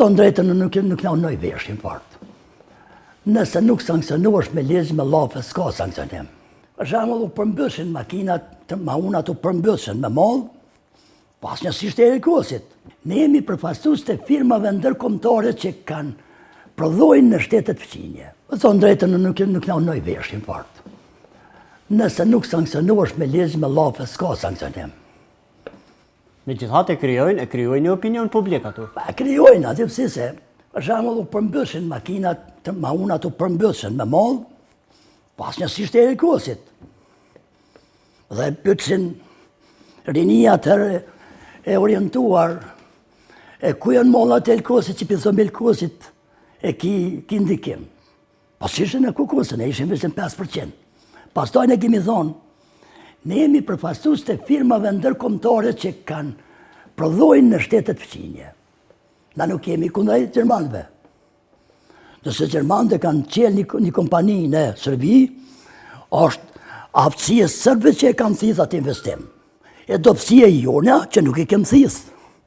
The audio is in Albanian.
thonë drejtën, nuk na unoj veshin fort. Nëse nuk sankcionohesh me ligj me llafe, s'ka sankcionim. Për shembull, u përmbyshin makinat, maunat u përmbyshin me mall, pas një sistemi kosit. Ne jemi përfaqësues të firmave ndërkombëtare që prodhojnë në shtetet fqinje. Për thonë drejtën, nuk na unoj veshin fort. Nëse nuk sankcionohesh me ligj me llafe, s'ka sankcionim. Megjithatë e krijojnë një opinion publik ato. Krijojnë aty pse se, për shembull, u përmbyshin makinat, maunat u përmbyshin me mall, pas një sistemi kosit. Dhe pyetsin rinia e orientuar, ku janë mallat e Elkosit që pjesë Elkosit e ki ndikim. Pas ishin e Kukosën, ishin vetëm 5%. Pastaj ne kemi thonë, ne jemi përfaqësues të firmave ndërkombëtare që prodhojnë në shtetet fqinje. Na nuk jemi kundër gjermanëve. Nëse gjermanët kanë qelë një kompani në Serbi, është aftësia sërbëve që e kanë thithë atë investim. E dopsia jona që nuk i kemë thithë.